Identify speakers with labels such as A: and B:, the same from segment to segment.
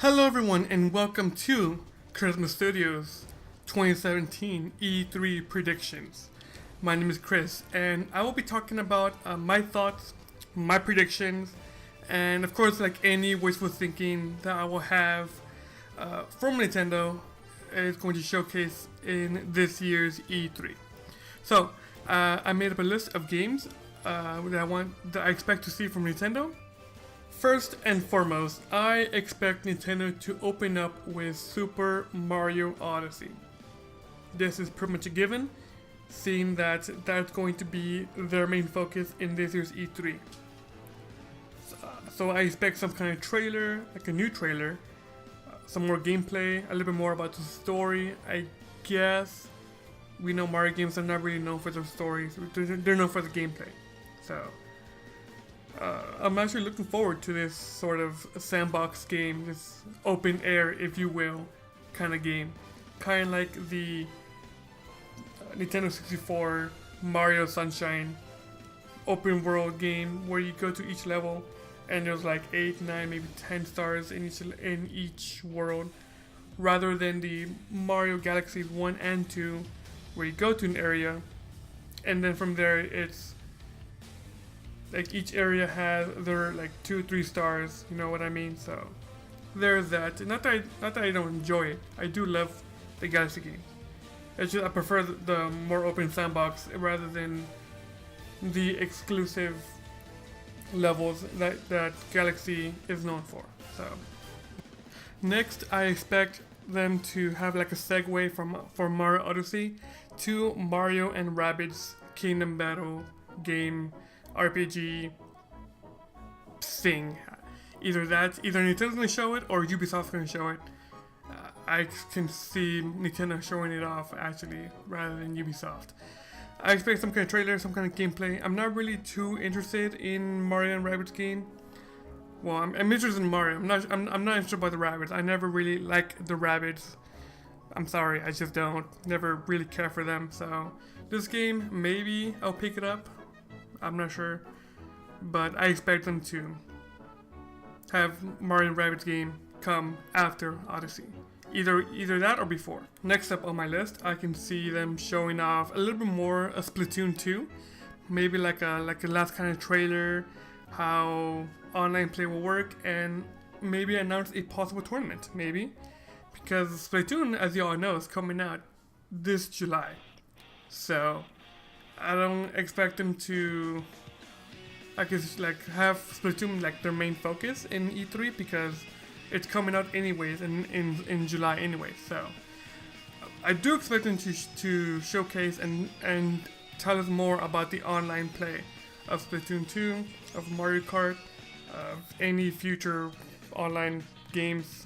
A: Hello everyone and welcome to Charisma Studios 2017 E3 predictions. My name is Chris and I will be talking about my thoughts, my predictions, and of course like any wishful thinking that I will have from Nintendo is going to showcase in this year's E3. So I made up a list of games that I expect to see from Nintendo. First and foremost, I expect Nintendo to open up with Super Mario Odyssey. This is pretty much a given, seeing that that's going to be their main focus in this year's E3. So I expect some kind of trailer, like a new trailer, some more gameplay, a little bit more about the story. I guess we know Mario games are not really known for their stories, they're known for the gameplay. So I'm actually looking forward to this sort of sandbox game, this open air, if you will, kind of game. Kind of like the Nintendo 64 Mario Sunshine open world game where you go to each level and there's like 8, 9, maybe 10 stars in each world, rather than the Mario Galaxy 1 and 2 where you go to an area and then from there it's like each area has their like 2, 3 stars, you know what I mean? So there's that. Not that I don't enjoy it. I do love the Galaxy game. It's just I prefer the more open sandbox rather than the exclusive levels that Galaxy is known for. So next, I expect them to have like a segue from Mario Odyssey to Mario and Rabbids Kingdom Battle game. RPG thing. Either Nintendo's gonna show it or Ubisoft's gonna show it. I can see Nintendo showing it off actually rather than Ubisoft. I expect some kind of trailer, some kind of gameplay. I'm not really too interested in Mario and Rabbids game. Well, I'm interested in Mario. I'm not interested by the Rabbids. I never really like the Rabbids. I'm sorry, I just don't. Never really care for them. So this game, maybe I'll pick it up. I'm not sure, but I expect them to have Mario and Rabbids game come after Odyssey. Either that or before. Next up on my list, I can see them showing off a little bit more of Splatoon 2. Maybe like a last kind of trailer, how online play will work, and maybe announce a possible tournament, maybe. Because Splatoon, as you all know, is coming out this July. So I don't expect them to, I guess, like have Splatoon like their main focus in E3 because it's coming out anyways in July anyway. So I do expect them to showcase and tell us more about the online play of Splatoon 2, of Mario Kart, of any future online games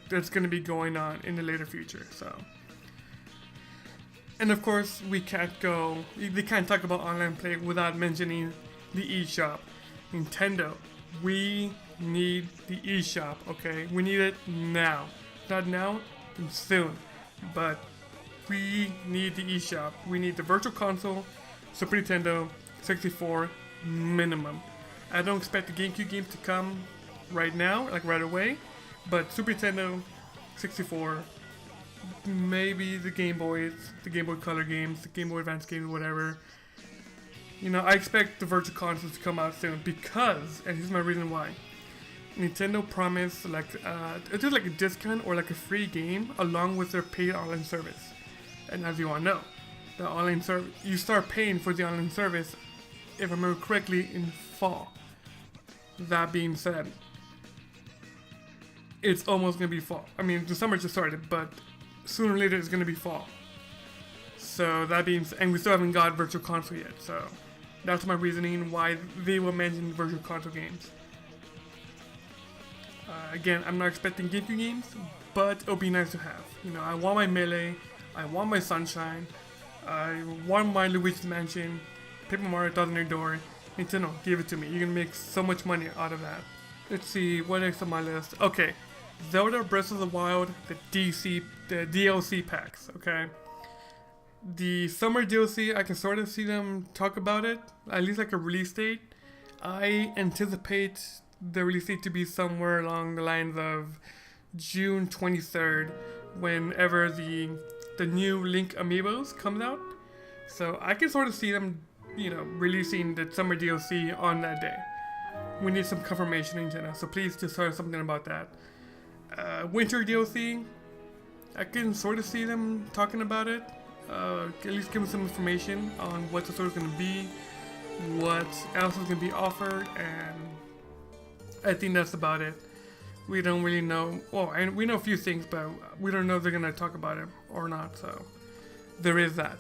A: that's going to be going on in the later future. So. And of course, they can't talk about online play without mentioning the eShop. Nintendo, we need the eShop, okay? We need it now. Not now, soon. But we need the eShop. We need the Virtual Console, Super Nintendo, 64, minimum. I don't expect the GameCube games to come right now, like right away. But Super Nintendo, 64, maybe the Game Boy Color games, the Game Boy Advance games, whatever. You know, I expect the Virtual Consoles to come out soon because, and here's my reason why. Nintendo promised like just like a discount or like a free game along with their paid online service. And as you all know, the online service, you start paying for the online service, if I remember correctly, in fall. That being said, it's almost gonna be fall. I mean, the summer just started, but sooner or later it's gonna be fall. So that means, and we still haven't got Virtual Console yet. So that's my reasoning why they will mention Virtual Console games. Again, I'm not expecting GameCube games, but it'll be nice to have. You know, I want my Melee, I want my Sunshine, I want my Luigi's Mansion, Paper Mario Thousand Year Door. Nintendo, give it to me. You're gonna make so much money out of that. Let's see, what next on my list? Okay, Zelda Breath of the Wild, the DLC packs, okay? The summer DLC, I can sort of see them talk about it, at least like a release date. I anticipate the release date to be somewhere along the lines of June 23rd, whenever the new Link amiibos comes out. So I can sort of see them, releasing the summer DLC on that day. We need some confirmation, Nintendo, so please just tell us something about that. Winter DLC, I can sort of see them talking about it. At least give me some information on what the store is going to be, what else is going to be offered, and I think that's about it. We don't really know. Well, and we know a few things, but we don't know if they're going to talk about it or not, so there is that.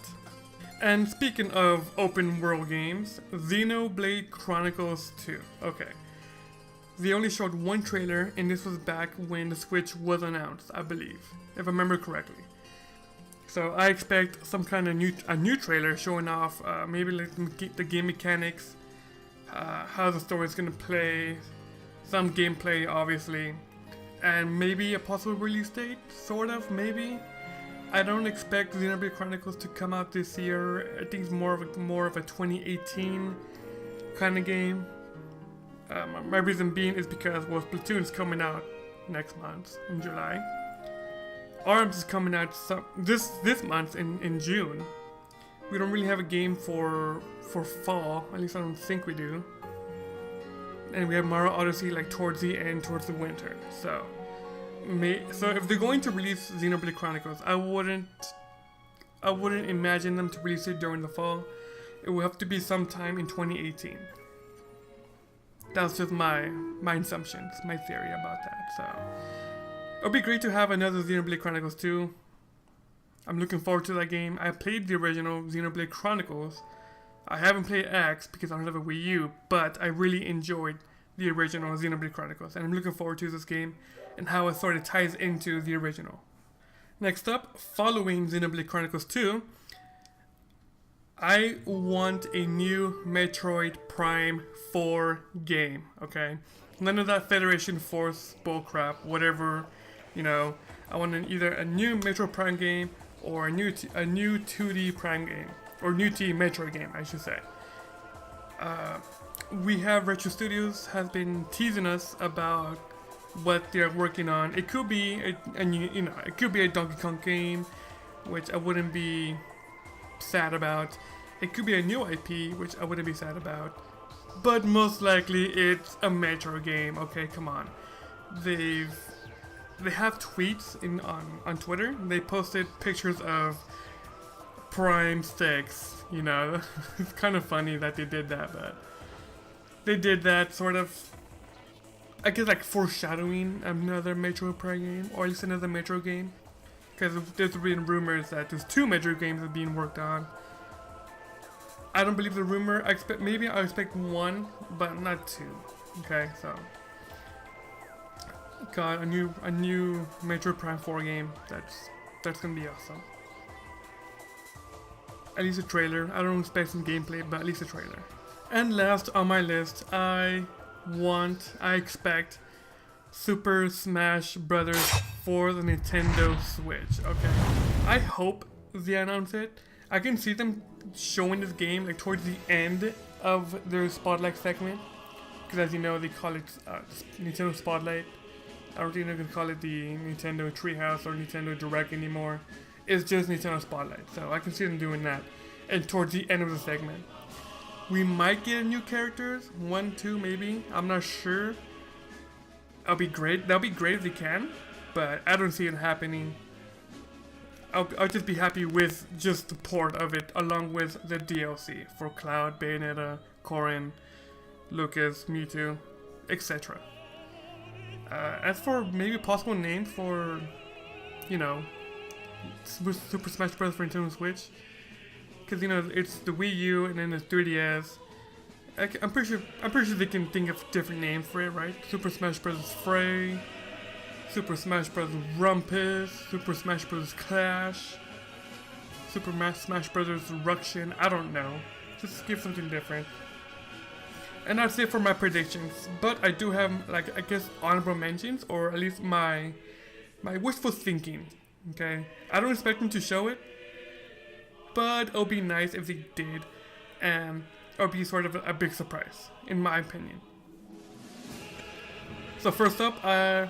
A: And speaking of open world games, Xenoblade Chronicles 2. Okay. They only showed one trailer, and this was back when the Switch was announced, I believe, if I remember correctly. So I expect some kind of new trailer showing off maybe like the game mechanics, how the story is gonna play, some gameplay obviously, and maybe a possible release date, sort of, maybe. I don't expect Xenoblade Chronicles to come out this year. I think it's more of a 2018 kind of game. My reason being is because Splatoon's coming out next month in July. ARMS is coming out this month in June. We don't really have a game for fall, at least I don't think we do. And we have Mario Odyssey like towards the end, towards the winter. So if they're going to release Xenoblade Chronicles, I wouldn't imagine them to release it during the fall. It will have to be sometime in 2018. That's just my assumptions, my theory about that. So it'll be great to have another Xenoblade Chronicles 2. I'm looking forward to that game. I played the original Xenoblade Chronicles. I haven't played X because I don't have a Wii U, but I really enjoyed the original Xenoblade Chronicles, and I'm looking forward to this game and how it sort of ties into the original. Next up, following Xenoblade Chronicles 2, I want a new Metroid Prime 4 game, okay? None of that Federation Force bullcrap, whatever, I want either a new Metroid Prime game or a new 2D Prime game, or new 2D Metroid game, I should say. We have Retro Studios has been teasing us about what they're working on. It could be it could be a Donkey Kong game, which I wouldn't be sad about. It could be a new IP, which I wouldn't be sad about. But most likely it's a Metro game. Okay, come on. They have tweets on Twitter. They posted pictures of Prime 6. It's kind of funny that they did that, but they did that sort of, I guess, like foreshadowing another Metro Prime game, or at least another Metro game. Because there's been rumors that there's 2 Metro games that are being worked on. I don't believe the rumor. I expect 1, but not 2. Okay, so got a new Metroid Prime 4 game. That's gonna be awesome. At least a trailer. I don't expect some gameplay, but at least a trailer. And last on my list, I expect Super Smash Brothers for the Nintendo Switch. Okay, I hope they announce it. I can see them showing this game like towards the end of their Spotlight segment, because as you know, they call it Nintendo Spotlight. I don't think they're gonna call it the Nintendo Treehouse or Nintendo Direct anymore. It's just Nintendo Spotlight, so I can see them doing that. And towards the end of the segment, we might get new characters, 1, 2, maybe. I'm not sure. That'll be great. That'll be great if they can, but I don't see it happening. I'll just be happy with just the port of it, along with the DLC for Cloud, Bayonetta, Corrin, Lucas, Mewtwo, etc. As for maybe possible names for, Super Smash Bros. For Nintendo Switch, because it's the Wii U and then the 3DS. I'm pretty sure they can think of different names for it, right? Super Smash Bros. Fray, Super Smash Bros. Rumpus, Super Smash Bros. Clash, Super Smash Bros. Ruction. I don't know. Just give something different. And that's it for my predictions. But I do have, I guess, honorable mentions, or at least my wishful thinking. Okay, I don't expect them to show it, but it'll be nice if they did, and it'll be sort of a big surprise, in my opinion. So first up, I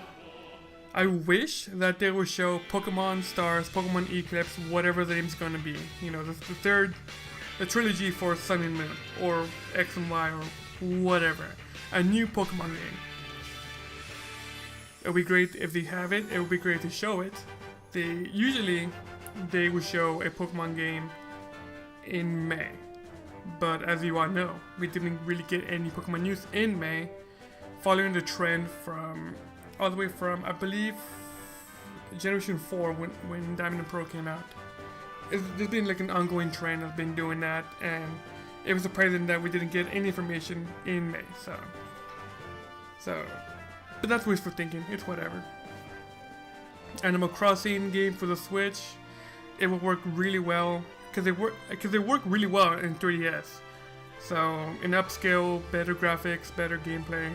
A: I wish that they would show Pokemon Stars, Pokemon Eclipse, whatever the name's gonna be. You know, the trilogy for Sun and Moon, or X and Y, or whatever. A new Pokemon game. It would be great if they have it. It would be great to show it. Usually they would show a Pokemon game in May. But as you all know, we didn't really get any Pokemon news in May, following the trend from all the way from, I believe, Generation 4 when Diamond and Pearl came out. There's been like an ongoing trend that's been doing that, and it was surprising that we didn't get any information in May. But that's wishful thinking. It's whatever. Animal Crossing game for the Switch, it will work really well because they work really well in 3DS. So an upscale, better graphics, better gameplay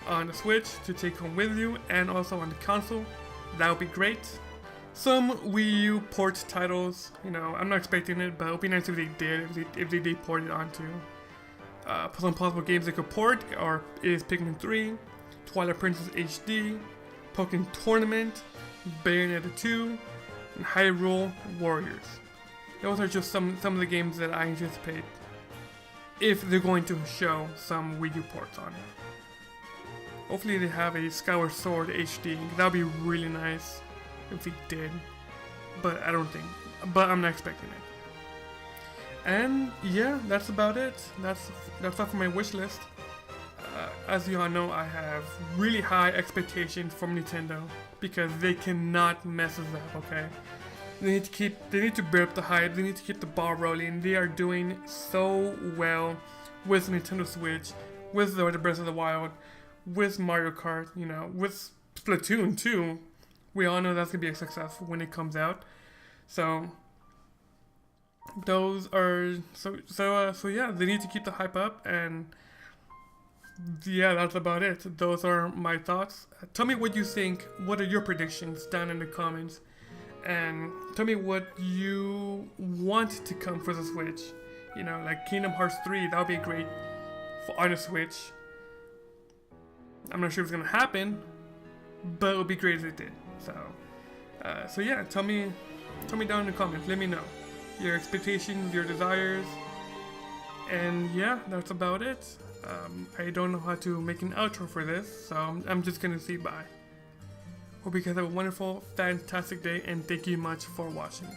A: on the Switch to take home with you, and also on the console, that would be great. Some Wii U port titles, you know, I'm not expecting it, but it would be nice if they did, if they did port it onto. Some possible games they could port is Pikmin 3, Twilight Princess HD, Pokken Tournament, Bayonetta 2, and Hyrule Warriors. Those are just some of the games that I anticipate if they're going to show some Wii U ports on it. Hopefully they have a Skyward Sword HD. That would be really nice if they did. But I don't think. But I'm not expecting it. And yeah, that's about it. That's all for my wish list. As you all know, I have really high expectations from Nintendo because they cannot mess us up. Okay, they need to bear up the hype. They need to keep the ball rolling. They are doing so well with Nintendo Switch, with Zelda Breath of the Wild, with Mario Kart, you know, with Splatoon 2. We all know that's gonna be a success when it comes out. So those are so yeah, they need to keep the hype up, and yeah, that's about it. Those are my thoughts. Tell me what you think. What are your predictions down in the comments, and tell me what you want to come for the Switch. You know, like Kingdom Hearts 3, that would be great on the Switch. I'm not sure if it's gonna happen, but it would be great if it did. So yeah, tell me down in the comments. Let me know your expectations, your desires, and yeah, that's about it. I don't know how to make an outro for this, so I'm just gonna say bye. Hope you guys have a wonderful, fantastic day, and thank you much for watching.